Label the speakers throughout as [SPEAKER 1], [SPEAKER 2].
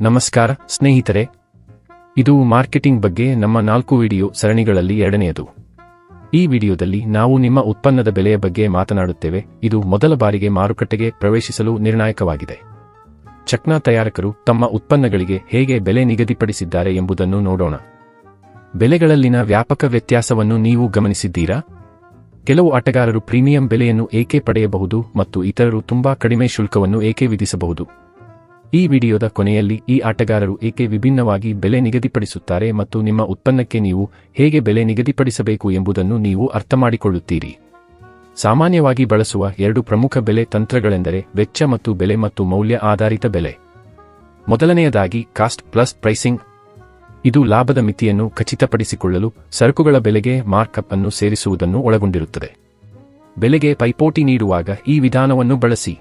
[SPEAKER 1] ನಮಸ್ಕಾರ ಸ್ನೇಹಿತರೆ, ಇದು ಮಾರ್ಕೆಟಿಂಗ್ ಬಗ್ಗೆ ನಮ್ಮ 4 ವಿಡಿಯೋ ಸರಣಿಗಳಲ್ಲಿ ಎರಡನೆಯದು. ಈ ವಿಡಿಯೋದಲ್ಲಿ ನಾವು ನಿಮ್ಮ ಉತ್ಪನ್ನದ ಬೆಲೆಯ ಬಗ್ಗೆ ಮಾತನಾಡುತ್ತೇವೆ. ಇದು ಮೊದಲ ಬಾರಿಗೆ ಮಾರುಕಟ್ಟೆಗೆ ಪ್ರವೇಶಿಸಲು ನಿರ್ಣಾಯಕವಾಗಿದೆ. ಚಕ್ನ ತಯಾರಕರು ತಮ್ಮ ಉತ್ಪನ್ನಗಳಿಗೆ ಹೇಗೆ ಬೆಲೆ ನಿಗದಿಪಡಿಸಿದ್ದಾರೆ ಎಂಬುದನ್ನು ನೋಡೋಣ. ಬೆಲೆಗಳಲ್ಲಿನ ವ್ಯಾಪಕ ವ್ಯತ್ಯಾಸವನ್ನು ನೀವು ಗಮನಿಸಿದ್ದೀರಾ? ಕೆಲವು ಆಟಗಾರರು ಪ್ರೀಮಿಯಂ ಬೆಲೆಯನ್ನು ಏಕೆ ಪಡೆಯಬಹುದು ಮತ್ತು ಇತರರು ತುಂಬಾ ಕಡಿಮೆ ಶುಲ್ಕವನ್ನು ಏಕೆ ವಿಧಿಸಬಹುದು? ಈ ವಿಡಿಯೋದ ಕೊನೆಯಲ್ಲಿ ಈ ಆಟಗಾರರು ಏಕೆ ವಿಭಿನ್ನವಾಗಿ ಬೆಲೆ ನಿಗದಿಪಡಿಸುತ್ತಾರೆ ಮತ್ತು ನಿಮ್ಮ ಉತ್ಪನ್ನಕ್ಕೆ ನೀವು ಹೇಗೆ ಬೆಲೆ ನಿಗದಿಪಡಿಸಬೇಕು ಎಂಬುದನ್ನು ನೀವು ಅರ್ಥಮಾಡಿಕೊಳ್ಳುತ್ತೀರಿ. ಸಾಮಾನ್ಯವಾಗಿ ಬಳಸುವ 2 ಪ್ರಮುಖ ಬೆಲೆ ತಂತ್ರಗಳೆಂದರೆ ವೆಚ್ಚ ಮತ್ತು ಬೆಲೆ ಮತ್ತು ಮೌಲ್ಯ ಆಧಾರಿತ ಬೆಲೆ. ಮೊದಲನೆಯದಾಗಿ ಕಾಸ್ಟ್ ಪ್ಲಸ್ ಪ್ರೈಸಿಂಗ್. ಇದು ಲಾಭದ ಮಿತಿಯನ್ನು ಖಚಿತಪಡಿಸಿಕೊಳ್ಳಲು ಸರಕುಗಳ ಬೆಲೆಗೆ ಮಾರ್ಕ್ಅಪ್ ಅನ್ನು ಸೇರಿಸುವುದನ್ನು ಒಳಗೊಂಡಿರುತ್ತದೆ. ಬೆಲೆಗೆ ಪೈಪೋಟಿ ನೀಡುವಾಗ ಈ ವಿಧಾನವನ್ನು ಬಳಸಿ.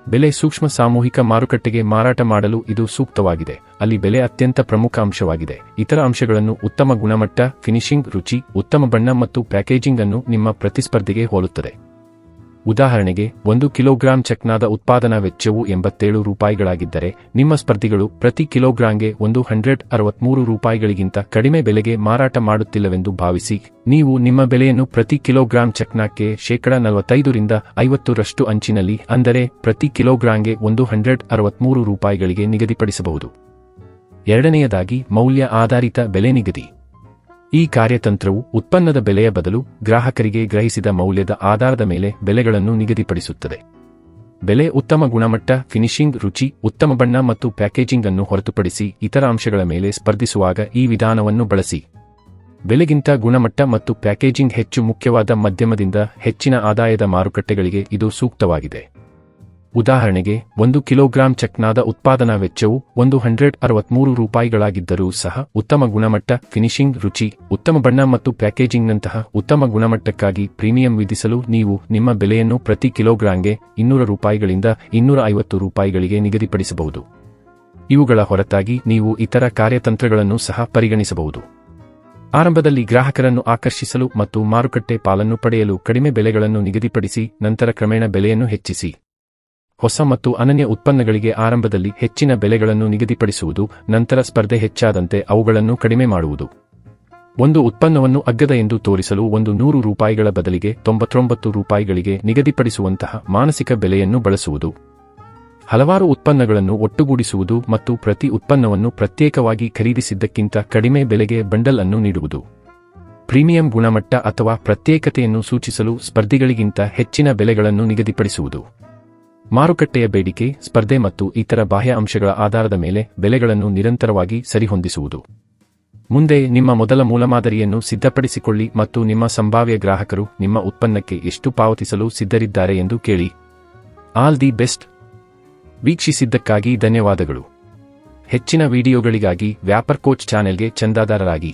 [SPEAKER 1] ಬೆಲೆ ಸೂಕ್ಷ್ಮ ಸಾಮೂಹಿಕ ಮಾರುಕಟ್ಟೆಗೆ ಮಾರಾಟ ಮಾಡಲು ಇದು ಸೂಕ್ತವಾಗಿದೆ, ಅಲ್ಲಿ ಬೆಲೆ ಅತ್ಯಂತ ಪ್ರಮುಖ ಅಂಶವಾಗಿದೆ. ಇತರ ಅಂಶಗಳನ್ನು ಉತ್ತಮ ಗುಣಮಟ್ಟ, ಫಿನಿಶಿಂಗ್, ರುಚಿ, ಉತ್ತಮ ಬಣ್ಣ ಮತ್ತು ಪ್ಯಾಕೇಜಿಂಗ್ ಅನ್ನು ನಿಮ್ಮ ಪ್ರತಿಸ್ಪರ್ಧಿಗೆ ಹೋಲುತ್ತದೆ. ಉದಾಹರಣೆಗೆ, 1 ಕಿಲೋಗ್ರಾಂ ಚಕ್ನಾದ ಉತ್ಪಾದನಾ ವೆಚ್ಚವು ₹87 ನಿಮ್ಮ ಸ್ಪರ್ಧಿಗಳು ಪ್ರತಿ ಕಿಲೋಗ್ರಾಂಗೆ ₹163ಗಿಂತ ಕಡಿಮೆ ಬೆಲೆಗೆ ಮಾರಾಟ ಮಾಡುತ್ತಿಲ್ಲವೆಂದು ಭಾವಿಸಿ, ನೀವು ನಿಮ್ಮ ಬೆಲೆಯನ್ನು ಪ್ರತಿ ಕಿಲೋಗ್ರಾಂ ಚಕ್ನಾಕ್ಕೆ ₹45 ರಿಂದ 50 ಅಂಚಿನಲ್ಲಿ, ಅಂದರೆ ಪ್ರತಿ ಕಿಲೋಗ್ರಾಂಗೆ ₹163ಗೆ ನಿಗದಿಪಡಿಸಬಹುದು. ಎರಡನೆಯದಾಗಿ ಮೌಲ್ಯ ಆಧಾರಿತ ಬೆಲೆ ನಿಗದಿ. ಈ ಕಾರ್ಯತಂತ್ರವು ಉತ್ಪನ್ನದ ಬೆಲೆಯ ಬದಲು ಗ್ರಾಹಕರಿಗೆ ಗ್ರಹಿಸಿದ ಮೌಲ್ಯದ ಆಧಾರದ ಮೇಲೆ ಬೆಲೆಗಳನ್ನು ನಿಗದಿಪಡಿಸುತ್ತದೆ. ಬೆಲೆ ಉತ್ತಮ ಗುಣಮಟ್ಟ, ಫಿನಿಶಿಂಗ್, ರುಚಿ, ಉತ್ತಮ ಬಣ್ಣ ಮತ್ತು ಪ್ಯಾಕೇಜಿಂಗ್ ಅನ್ನು ಹೊರತುಪಡಿಸಿ ಇತರ ಅಂಶಗಳ ಮೇಲೆ ಸ್ಪರ್ಧಿಸುವಾಗ ಈ ವಿಧಾನವನ್ನು ಬಳಸಿ. ಬೆಲೆಗಿಂತ ಗುಣಮಟ್ಟ ಮತ್ತು ಪ್ಯಾಕೇಜಿಂಗ್ ಹೆಚ್ಚು ಮುಖ್ಯವಾದ ಮಧ್ಯಮದಿಂದ ಹೆಚ್ಚಿನ ಆದಾಯದ ಮಾರುಕಟ್ಟೆಗಳಿಗೆ ಇದು ಸೂಕ್ತವಾಗಿದೆ. ಉದಾಹರಣೆಗೆ, 1 ಕಿಲೋಗ್ರಾಂ ಚಕ್ನಾದ ಉತ್ಪಾದನಾ ವೆಚ್ಚವು ₹163ಗಳಾಗಿದ್ದರೂ ಸಹ ಉತ್ತಮ ಗುಣಮಟ್ಟ, ಫಿನಿಶಿಂಗ್, ರುಚಿ, ಉತ್ತಮ ಬಣ್ಣ ಮತ್ತು ಪ್ಯಾಕೇಜಿಂಗ್ನಂತಹ ಉತ್ತಮ ಗುಣಮಟ್ಟಕ್ಕಾಗಿ ಪ್ರೀಮಿಯಂ ವಿಧಿಸಲು ನೀವು ನಿಮ್ಮ ಬೆಲೆಯನ್ನು ಪ್ರತಿ ಕಿಲೋಗ್ರಾಂಗೆ ₹200ಗಳಿಂದ ₹250ಗಳಿಗೆ ನಿಗದಿಪಡಿಸಬಹುದು. ಇವುಗಳ ಹೊರತಾಗಿ ನೀವು ಇತರ ಕಾರ್ಯತಂತ್ರಗಳನ್ನು ಸಹ ಪರಿಗಣಿಸಬಹುದು. ಆರಂಭದಲ್ಲಿ ಗ್ರಾಹಕರನ್ನು ಆಕರ್ಷಿಸಲು ಮತ್ತು ಮಾರುಕಟ್ಟೆ ಪಾಲನ್ನು ಪಡೆಯಲು ಕಡಿಮೆ ಬೆಲೆಗಳನ್ನು ನಿಗದಿಪಡಿಸಿ, ನಂತರ ಕ್ರಮೇಣ ಬೆಲೆಯನ್ನು ಹೆಚ್ಚಿಸಿ. ಹೊಸ ಮತ್ತು ಅನನ್ಯ ಉತ್ಪನ್ನಗಳಿಗೆ ಆರಂಭದಲ್ಲಿ ಹೆಚ್ಚಿನ ಬೆಲೆಗಳನ್ನು ನಿಗದಿಪಡಿಸುವುದು, ನಂತರ ಸ್ಪರ್ಧೆ ಹೆಚ್ಚಾದಂತೆ ಅವುಗಳನ್ನು ಕಡಿಮೆ ಮಾಡುವುದು. ಒಂದು ಉತ್ಪನ್ನವನ್ನು ಅಗ್ಗದ ಎಂದು ತೋರಿಸಲು ₹100ಗಳ ಬದಲಿಗೆ ₹99ಗಳಿಗೆ ನಿಗದಿಪಡಿಸುವಂತಹ ಮಾನಸಿಕ ಬೆಲೆಯನ್ನು ಬಳಸುವುದು. ಹಲವಾರು ಉತ್ಪನ್ನಗಳನ್ನು ಒಟ್ಟುಗೂಡಿಸುವುದು ಮತ್ತು ಪ್ರತಿ ಉತ್ಪನ್ನವನ್ನು ಪ್ರತ್ಯೇಕವಾಗಿ ಖರೀದಿಸಿದ್ದಕ್ಕಿಂತ ಕಡಿಮೆ ಬೆಲೆಗೆ ಬಂಡಲ್ ಅನ್ನು ನೀಡುವುದು. ಪ್ರೀಮಿಯಂ ಗುಣಮಟ್ಟ ಅಥವಾ ಪ್ರತ್ಯೇಕತೆಯನ್ನು ಸೂಚಿಸಲು ಸ್ಪರ್ಧಿಗಳಿಗಿಂತ ಹೆಚ್ಚಿನ ಬೆಲೆಗಳನ್ನು ನಿಗದಿಪಡಿಸುವುದು. ಮಾರುಕಟ್ಟೆಯ ಬೇಡಿಕೆ, ಸ್ಪರ್ಧೆ ಮತ್ತು ಇತರ ಬಾಹ್ಯ ಅಂಶಗಳ ಆಧಾರದ ಮೇಲೆ ಬೆಲೆಗಳನ್ನು ನಿರಂತರವಾಗಿ ಸರಿಹೊಂದಿಸುವುದು. ಮುಂದೆ ನಿಮ್ಮ ಮೊದಲ ಮೂಲಮಾದರಿಯನ್ನು ಸಿದ್ಧಪಡಿಸಿಕೊಳ್ಳಿ ಮತ್ತು ನಿಮ್ಮ ಸಂಭಾವ್ಯ ಗ್ರಾಹಕರು ನಿಮ್ಮ ಉತ್ಪನ್ನಕ್ಕೆ ಎಷ್ಟು ಪಾವತಿಸಲು ಸಿದ್ಧರಿದ್ದಾರೆ ಎಂದು ಕೇಳಿ. All the best. ವೀಕ್ಷಿಸಿದ್ದಕ್ಕಾಗಿ ಧನ್ಯವಾದಗಳು. ಹೆಚ್ಚಿನ ವಿಡಿಯೋಗಳಿಗಾಗಿ ವ್ಯಾಪಾರ್ ಕೋಚ್ ಚಾನೆಲ್ಗೆ ಚಂದಾದಾರರಾಗಿ.